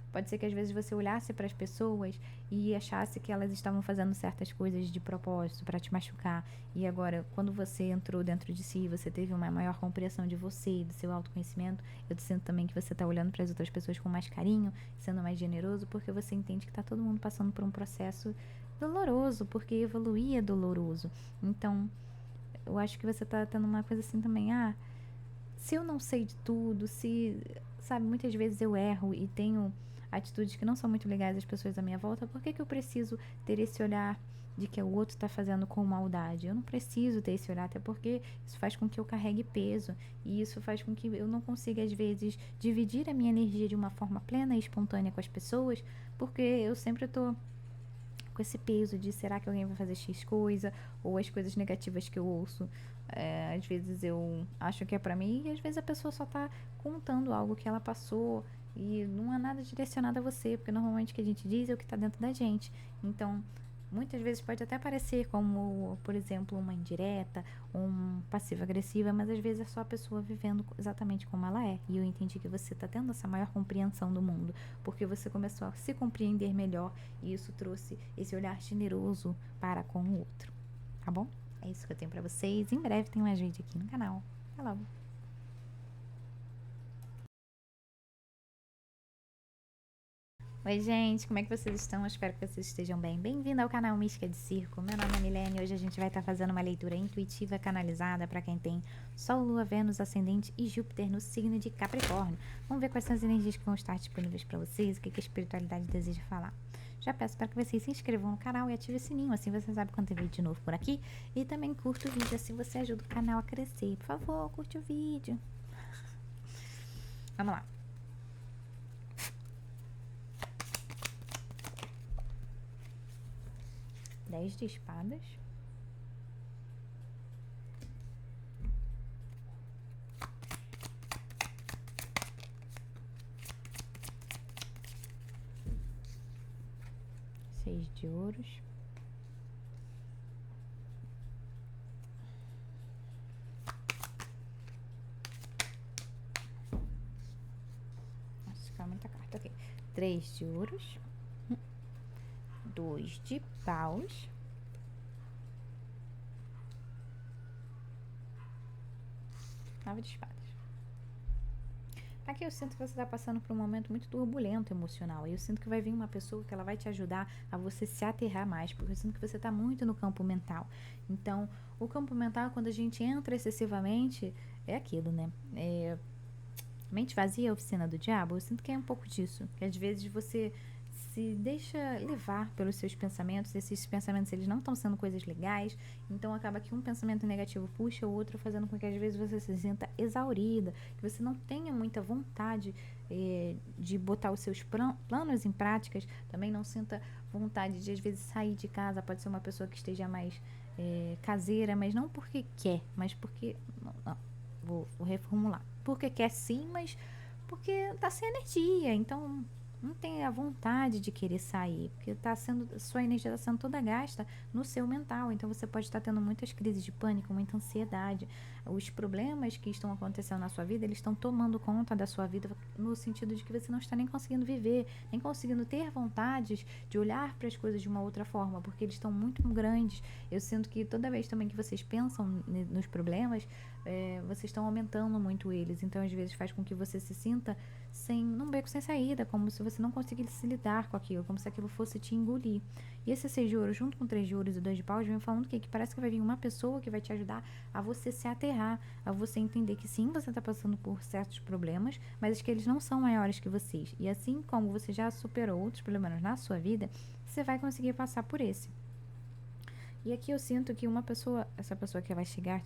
pode ser que às vezes você olhasse para as pessoas e achasse que elas estavam fazendo certas coisas de propósito para te machucar. E agora, quando você entrou dentro de si, você teve uma maior compreensão de você e do seu autoconhecimento, eu sinto também que você está olhando para as outras pessoas com mais carinho, sendo mais generoso, porque você entende que está todo mundo passando por um processo doloroso, porque evoluir é doloroso. Então, eu acho que você está tendo uma coisa assim também, se eu não sei de tudo, sabe, muitas vezes eu erro e tenho atitudes que não são muito legais às pessoas à minha volta, por que eu preciso ter esse olhar de que o outro está fazendo com maldade? Eu não preciso ter esse olhar, até porque isso faz com que eu carregue peso e isso faz com que eu não consiga, às vezes, dividir a minha energia de uma forma plena e espontânea com as pessoas, porque eu sempre estou com esse peso de será que alguém vai fazer X coisa, ou as coisas negativas que eu ouço, às vezes eu acho que é pra mim e às vezes a pessoa só tá contando algo que ela passou e não é nada direcionado a você, porque normalmente o que a gente diz é o que tá dentro da gente. Então, muitas vezes pode até parecer como, por exemplo, uma indireta, um passiva-agressiva, mas às vezes é só a pessoa vivendo exatamente como ela é. E eu entendi que você está tendo essa maior compreensão do mundo, porque você começou a se compreender melhor e isso trouxe esse olhar generoso para com o outro. Tá bom? É isso que eu tenho pra vocês. Em breve tem mais vídeo aqui no canal. Até logo! Oi, gente, como é que vocês estão? Eu espero que vocês estejam bem. Bem-vindo ao canal Mística de Circo. Meu nome é Milene e hoje a gente vai estar fazendo uma leitura intuitiva canalizada para quem tem Sol, Lua, Vênus, Ascendente e Júpiter no signo de Capricórnio. Vamos ver quais são as energias que vão estar disponíveis para vocês, o que a espiritualidade deseja falar. Já peço para que vocês se inscrevam no canal e ativem o sininho, assim você sabe quando tem vídeo novo por aqui. E também curta o vídeo, assim você ajuda o canal a crescer. Por favor, curte o vídeo. Vamos lá. 10 de espadas. Seis de ouros. Nossa, fica muita carta aqui. 3 de ouros. 2 de paus. 9 de espadas. Aqui eu sinto que você está passando por um momento muito turbulento emocional. E eu sinto que vai vir uma pessoa que ela vai te ajudar a você se aterrar mais. Porque eu sinto que você está muito no campo mental. Então, o campo mental, quando a gente entra excessivamente, é aquilo, né? Mente vazia é a oficina do diabo. Eu sinto que é um pouco disso. Que às vezes você se deixa levar pelos seus pensamentos, esses pensamentos eles não estão sendo coisas legais, então acaba que um pensamento negativo puxa o outro, fazendo com que às vezes você se sinta exaurida, que você não tenha muita vontade de botar os seus planos em práticas, também não sinta vontade de às vezes sair de casa, pode ser uma pessoa que esteja mais caseira, mas não porque quer, mas porque, não, vou reformular, porque quer sim, mas porque tá sem energia, então não tem a vontade de querer sair, porque sua energia está sendo toda gasta no seu mental. Então você pode estar tendo muitas crises de pânico, muita ansiedade. Os problemas que estão acontecendo na sua vida, eles estão tomando conta da sua vida no sentido de que você não está nem conseguindo viver, nem conseguindo ter vontades de olhar para as coisas de uma outra forma, porque eles estão muito grandes. Eu sinto que toda vez também que vocês pensam nos problemas, vocês estão aumentando muito eles. Então às vezes faz com que você se sinta num beco sem saída, como se você não conseguisse lidar com aquilo, como se aquilo fosse te engolir. E esse 6 de ouro, junto com 3 de ouros e 2 de paus, vem falando que parece que vai vir uma pessoa que vai te ajudar a você se aterrar, a você entender que sim, você está passando por certos problemas, mas que eles não são maiores que vocês. E assim como você já superou outros problemas na sua vida, você vai conseguir passar por esse. E aqui eu sinto que essa pessoa que vai chegar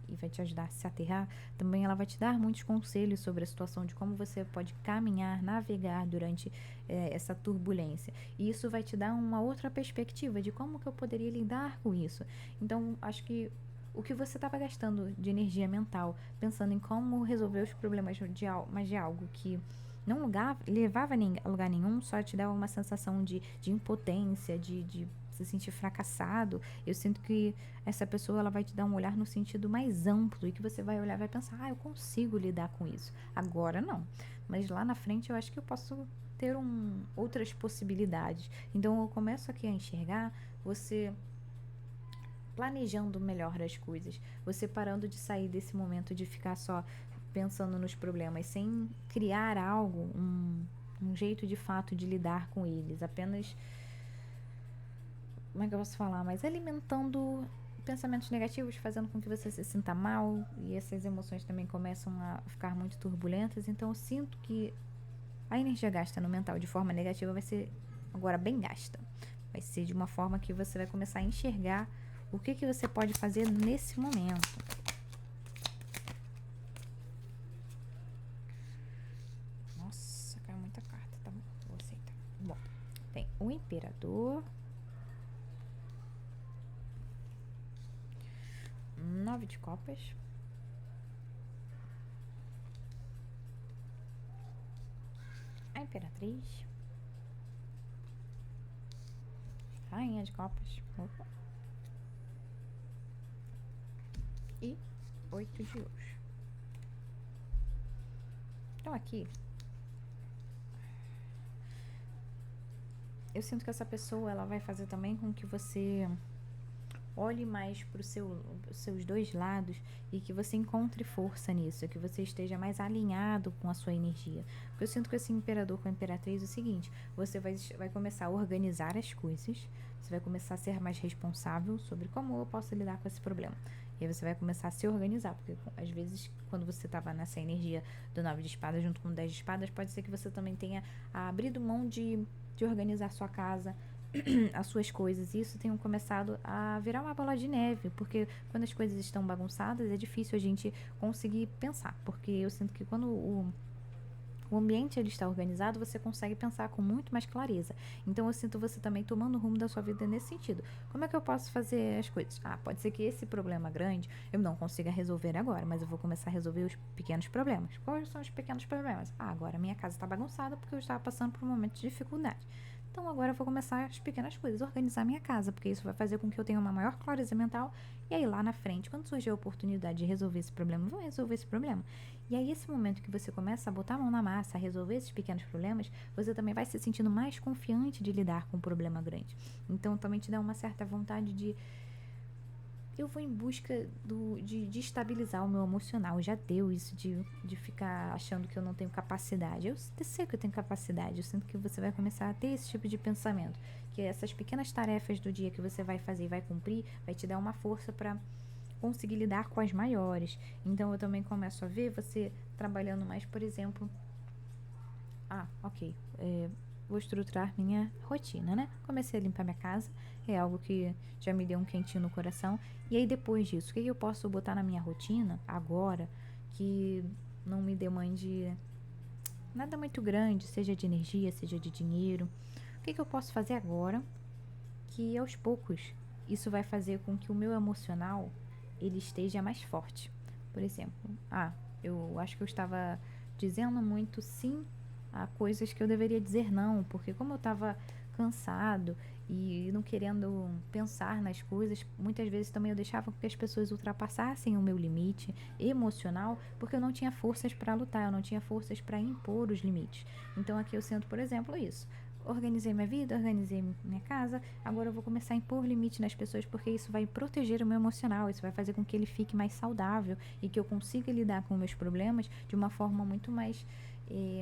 e vai te ajudar a se aterrar, também ela vai te dar muitos conselhos sobre a situação de como você pode caminhar, navegar durante essa turbulência. E isso vai te dar uma outra perspectiva de como que eu poderia lidar com isso. Então, acho que o que você estava gastando de energia mental, pensando em como resolver os problemas de algo que não levava a lugar nenhum, só te dava uma sensação de impotência, de se sentir fracassado. Eu sinto que essa pessoa ela vai te dar um olhar no sentido mais amplo e que você vai olhar e vai pensar, eu consigo lidar com isso. Agora não, mas lá na frente eu acho que eu posso ter outras possibilidades. Então eu começo aqui a enxergar você planejando melhor as coisas, você parando de sair desse momento de ficar só pensando nos problemas, sem criar algo, um jeito de fato de lidar com eles, apenas, como é que eu posso falar, mas alimentando pensamentos negativos, fazendo com que você se sinta mal, e essas emoções também começam a ficar muito turbulentas. Então eu sinto que a energia gasta no mental de forma negativa vai ser agora bem gasta, vai ser de uma forma que você vai começar a enxergar o que você pode fazer nesse momento. Nossa, caiu muita carta, tá bom, vou aceitar. Bom, tem o imperador, 9 de copas, a imperatriz, rainha de copas, opa, e 8 de ouros. Então aqui eu sinto que essa pessoa ela vai fazer também com que você olhe mais para os seus dois lados e que você encontre força nisso, que você esteja mais alinhado com a sua energia. Porque eu sinto que esse imperador com a imperatriz é o seguinte, você vai começar a organizar as coisas, você vai começar a ser mais responsável sobre como eu posso lidar com esse problema. E aí você vai começar a se organizar, porque às vezes quando você estava nessa energia do 9 de espadas junto com o 10 de espadas, pode ser que você também tenha abrido mão de organizar sua casa, as suas coisas. E isso tem começado a virar uma bola de neve, porque quando as coisas estão bagunçadas é difícil a gente conseguir pensar, porque eu sinto que quando o ambiente ele está organizado, você consegue pensar com muito mais clareza. Então eu sinto você também tomando o rumo da sua vida nesse sentido. Como é que eu posso fazer as coisas? Pode ser que esse problema grande eu não consiga resolver agora, mas eu vou começar a resolver os pequenos problemas. Quais são os pequenos problemas? Agora minha casa está bagunçada porque eu estava passando por um momento de dificuldade. Então agora eu vou começar as pequenas coisas, organizar minha casa, porque isso vai fazer com que eu tenha uma maior clareza mental. E aí lá na frente, quando surgir a oportunidade de resolver esse problema, eu vou resolver esse problema. E aí esse momento que você começa a botar a mão na massa, a resolver esses pequenos problemas, você também vai se sentindo mais confiante de lidar com um problema grande. Então também te dá uma certa vontade de eu vou em busca de estabilizar o meu emocional. Já deu isso de ficar achando que eu não tenho capacidade. Eu sei que eu tenho capacidade. Eu sinto que você vai começar a ter esse tipo de pensamento. Que essas pequenas tarefas do dia que você vai fazer e vai cumprir, vai te dar uma força para conseguir lidar com as maiores. Então eu também começo a ver você trabalhando mais, por exemplo... ok. Vou estruturar minha rotina, né? Comecei a limpar minha casa, é algo que já me deu um quentinho no coração. E aí depois disso, o que eu posso botar na minha rotina agora que não me demande nada muito grande, seja de energia, seja de dinheiro? O que eu posso fazer agora que aos poucos isso vai fazer com que o meu emocional ele esteja mais forte? Por exemplo, eu acho que eu estava dizendo muito sim a coisas que eu deveria dizer não, porque como eu estava cansado e não querendo pensar nas coisas, muitas vezes também eu deixava que as pessoas ultrapassassem o meu limite emocional, porque eu não tinha forças para lutar, eu não tinha forças para impor os limites. Então aqui eu sinto, por exemplo, isso. Organizei minha vida, organizei minha casa, agora eu vou começar a impor limite nas pessoas, porque isso vai proteger o meu emocional, isso vai fazer com que ele fique mais saudável e que eu consiga lidar com meus problemas de uma forma muito mais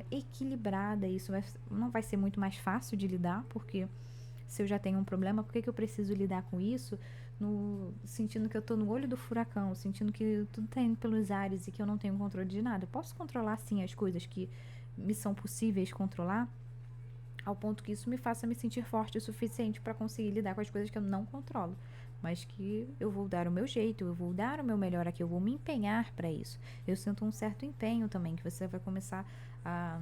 equilibrada. Isso não vai ser muito mais fácil de lidar, porque se eu já tenho um problema, por que eu preciso lidar com isso sentindo que eu tô no olho do furacão, sentindo que tudo tá indo pelos ares e que eu não tenho controle de nada? Eu posso controlar sim as coisas que me são possíveis controlar, ao ponto que isso me faça me sentir forte o suficiente para conseguir lidar com as coisas que eu não controlo, mas que eu vou dar o meu jeito, eu vou dar o meu melhor aqui, eu vou me empenhar para isso. Eu sinto um certo empenho também, que você vai começar a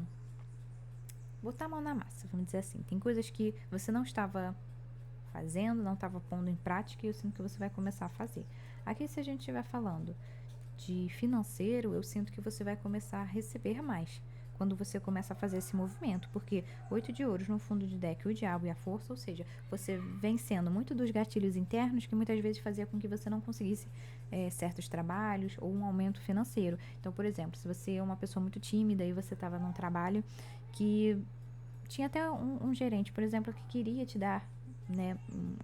botar a mão na massa, vamos dizer assim. Tem coisas que você não estava fazendo, não estava pondo em prática, e eu sinto que você vai começar a fazer. Aqui, se a gente estiver falando de financeiro, eu sinto que você vai começar a receber mais quando você começa a fazer esse movimento, porque 8 de ouros no fundo de deck, o diabo e a força, ou seja, você vencendo muito dos gatilhos internos que muitas vezes fazia com que você não conseguisse certos trabalhos ou um aumento financeiro. Então, por exemplo, se você é uma pessoa muito tímida e você estava num trabalho que tinha até um gerente, por exemplo, que queria te dar, né,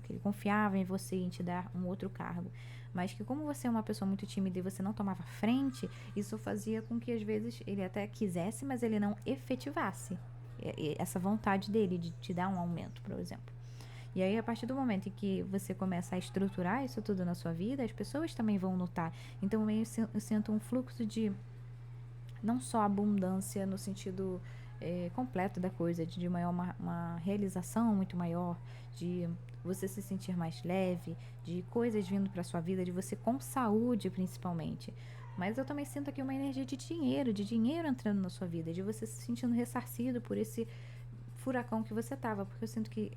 que ele confiava em você em te dar um outro cargo, mas que como você é uma pessoa muito tímida e você não tomava frente, isso fazia com que às vezes ele até quisesse, mas ele não efetivasse essa vontade dele de te dar um aumento, por exemplo. E aí, a partir do momento em que você começa a estruturar isso tudo na sua vida, as pessoas também vão notar. Então, eu sinto um fluxo de não só abundância no sentido completo da coisa, de uma realização muito maior, de você se sentir mais leve, de coisas vindo para sua vida, de você com saúde principalmente. Mas eu também sinto aqui uma energia de dinheiro entrando na sua vida, de você se sentindo ressarcido por esse furacão que você tava, porque eu sinto que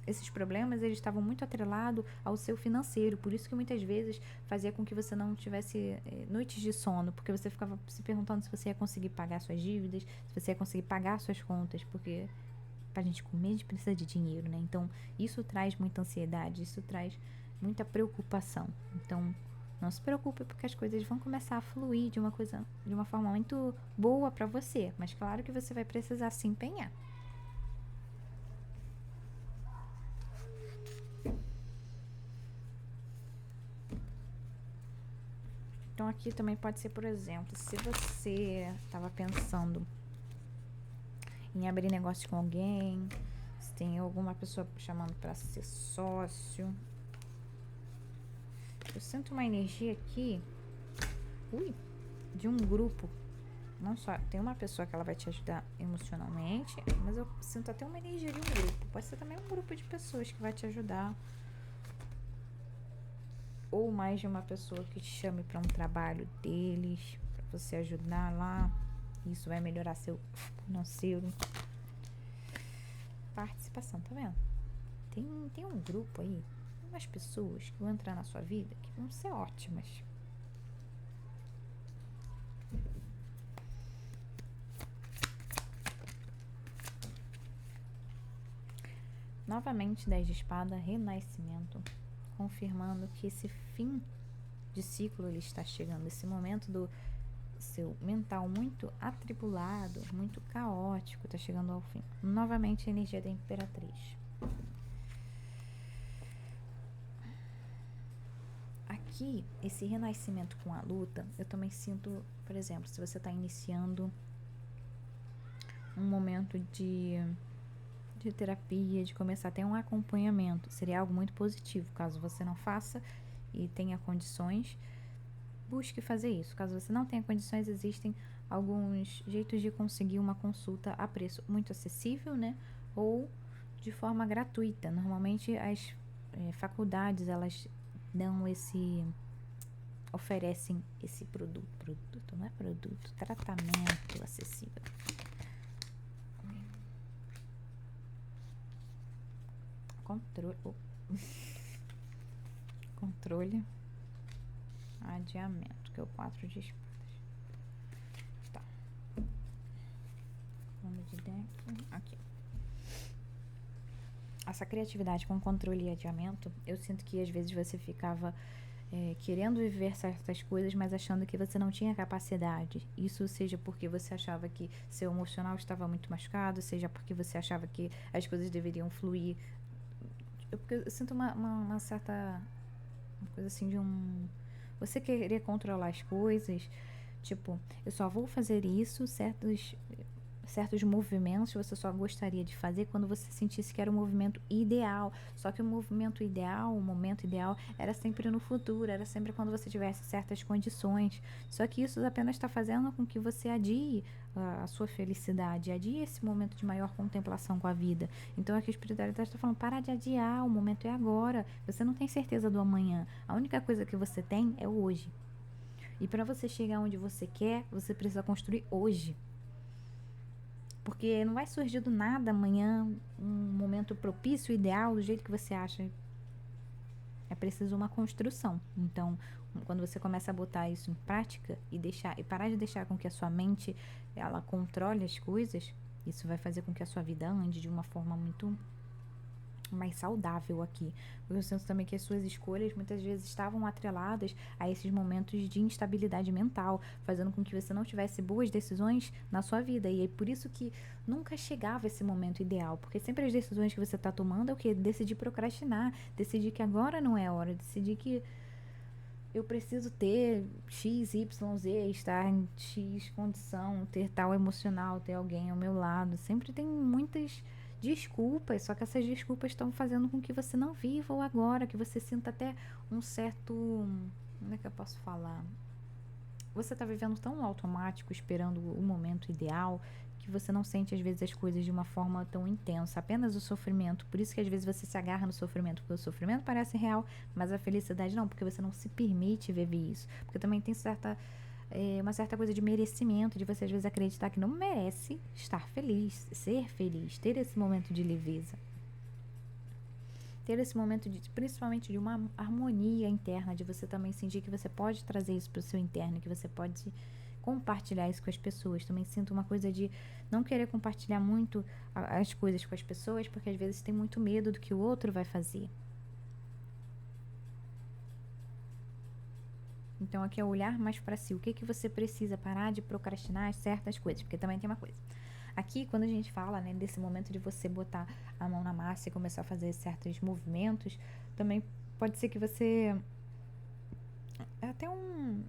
esses problemas eles estavam muito atrelados ao seu financeiro, por isso que muitas vezes fazia com que você não tivesse noites de sono, porque você ficava se perguntando se você ia conseguir pagar suas dívidas, se você ia conseguir pagar suas contas, porque pra gente comer a gente precisa de dinheiro, né? Então isso traz muita ansiedade, isso traz muita preocupação. Então não se preocupe, porque as coisas vão começar a fluir de uma forma muito boa pra você, mas claro que você vai precisar se empenhar. Então aqui também pode ser, por exemplo, se você estava pensando em abrir negócio com alguém, se tem alguma pessoa chamando para ser sócio. Eu sinto uma energia aqui, de um grupo. Não só tem uma pessoa que ela vai te ajudar emocionalmente, mas eu sinto até uma energia de um grupo. Pode ser também um grupo de pessoas que vai te ajudar, ou mais de uma pessoa que te chame para um trabalho deles, para você ajudar lá. Isso vai melhorar seu financeiro. Participação, tá vendo? Tem um grupo aí, umas pessoas que vão entrar na sua vida que vão ser ótimas. Novamente 10 de espada, renascimento, confirmando que esse fim de ciclo ele está chegando, esse momento do seu mental muito atribulado, muito caótico, está chegando ao fim. Novamente a energia da imperatriz. Aqui, esse renascimento com a luta, eu também sinto, por exemplo, se você está iniciando um momento de terapia, de começar a ter um acompanhamento, seria algo muito positivo. Caso você não faça e tenha condições, busque fazer isso. Caso você não tenha condições, existem alguns jeitos de conseguir uma consulta a preço muito acessível, né? Ou de forma gratuita. Normalmente as faculdades, elas oferecem esse produto, não é produto, tratamento acessível. Controle, adiamento, que é o 4 de espadas. Tá. Vamos de deck. Aqui. Essa criatividade com controle e adiamento, eu sinto que às vezes você ficava querendo viver certas coisas, mas achando que você não tinha capacidade. Isso seja porque você achava que seu emocional estava muito machucado, seja porque você achava que as coisas deveriam fluir. Eu sinto uma certa uma coisa assim de você querer controlar as coisas, tipo, eu só vou fazer isso, certos movimentos você só gostaria de fazer quando você sentisse que era o movimento ideal. Só que o movimento ideal, o momento ideal, era sempre no futuro, era sempre quando você tivesse certas condições. Só que isso apenas está fazendo com que você adie a sua felicidade, adie esse momento de maior contemplação com a vida. Então aqui a espiritualidade está falando, para de adiar, o momento é agora. Você não tem certeza do amanhã. A única coisa que você tem é o hoje. E para você chegar onde você quer, você precisa construir hoje. Porque não vai surgir do nada amanhã um momento propício, ideal, do jeito que você acha. É preciso uma construção. Então, quando você começa a botar isso em prática e parar de deixar com que a sua mente ela controle as coisas, isso vai fazer com que a sua vida ande de uma forma muito mais saudável aqui. Eu sinto também que as suas escolhas muitas vezes estavam atreladas a esses momentos de instabilidade mental, fazendo com que você não tivesse boas decisões na sua vida. E é por isso que nunca chegava esse momento ideal, porque sempre as decisões que você está tomando é o que? Decidir procrastinar, decidir que agora não é a hora, decidir que eu preciso ter X, Y, Z, estar em X condição, ter tal emocional, ter alguém ao meu lado. Sempre tem muitas desculpas, só que essas desculpas estão fazendo com que você não viva o agora, que você sinta até um certo... Como é que eu posso falar? Você está vivendo tão no automático, esperando o momento ideal, que você não sente às vezes as coisas de uma forma tão intensa, apenas o sofrimento. Por isso que às vezes você se agarra no sofrimento, porque o sofrimento parece real, mas a felicidade não, porque você não se permite viver isso. Porque também tem uma certa coisa de merecimento, de você às vezes acreditar que não merece estar feliz, ser feliz, ter esse momento de leveza. Ter esse momento principalmente de uma harmonia interna, de você também sentir que você pode trazer isso para o seu interno, que você pode compartilhar isso com as pessoas. Também sinto uma coisa de não querer compartilhar muito as coisas com as pessoas, porque às vezes tem muito medo do que o outro vai fazer. Então aqui é olhar mais para si. O que você precisa parar de procrastinar certas coisas, porque também tem uma coisa. Aqui, quando a gente fala, né, desse momento de você botar a mão na massa e começar a fazer certos movimentos, também pode ser que você... É até um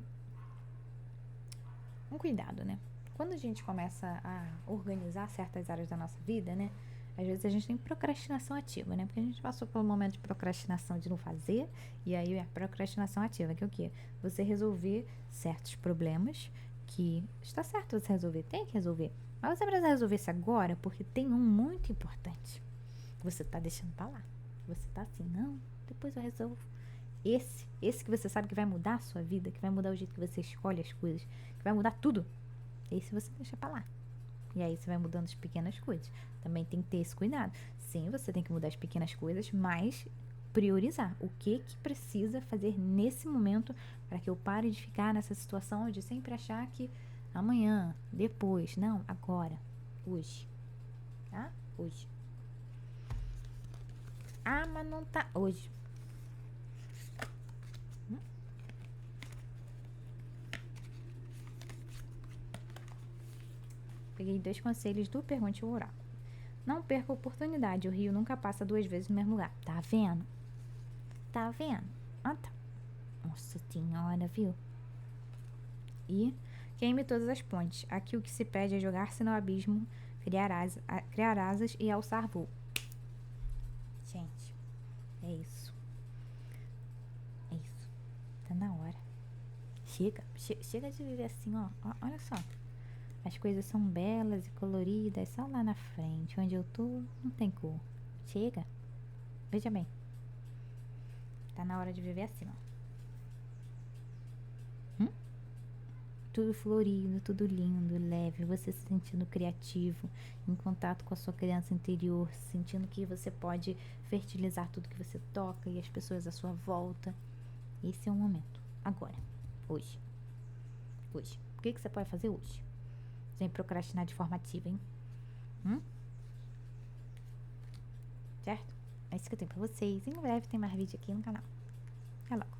cuidado, né? Quando a gente começa a organizar certas áreas da nossa vida, né? Às vezes a gente tem procrastinação ativa, né? Porque a gente passou pelo momento de procrastinação de não fazer, e aí a procrastinação ativa, que é o quê? Você resolver certos problemas que está certo você resolver, tem que resolver. Mas você precisa resolver isso agora, porque tem um muito importante. Você tá deixando pra lá. Você tá assim, não, depois eu resolvo. Esse que você sabe que vai mudar a sua vida, que vai mudar o jeito que você escolhe as coisas, que vai mudar tudo. Esse você deixa pra lá. E aí você vai mudando as pequenas coisas. Também tem que ter esse cuidado. Sim, você tem que mudar as pequenas coisas, mas priorizar o que precisa fazer nesse momento para que eu pare de ficar nessa situação de sempre achar que amanhã, depois, não, agora, hoje, tá? Hoje. Ah, mas não tá hoje. Peguei 2 conselhos do Pergunte o Oráculo. Não perca a oportunidade, o rio nunca passa 2 vezes no mesmo lugar. Tá vendo? Tá vendo? Ah, tá. Nossa senhora, viu? E queime todas as pontes. Aqui o que se pede é jogar-se no abismo, criar asas e alçar voo. Gente, é isso. É isso. Tá na hora. Chega de viver assim, ó. Olha só. As coisas são belas e coloridas só lá na frente. Onde eu tô, não tem cor. Chega. Veja bem. Tá na hora de viver assim, ó. Tudo florido, tudo lindo, leve, você se sentindo criativo, em contato com a sua criança interior, sentindo que você pode fertilizar tudo que você toca e as pessoas à sua volta. Esse é o momento. Agora. Hoje. Hoje. O que você pode fazer hoje? Sem procrastinar de forma ativa, hein? Certo? É isso que eu tenho pra vocês. Em breve tem mais vídeo aqui no canal. Até logo.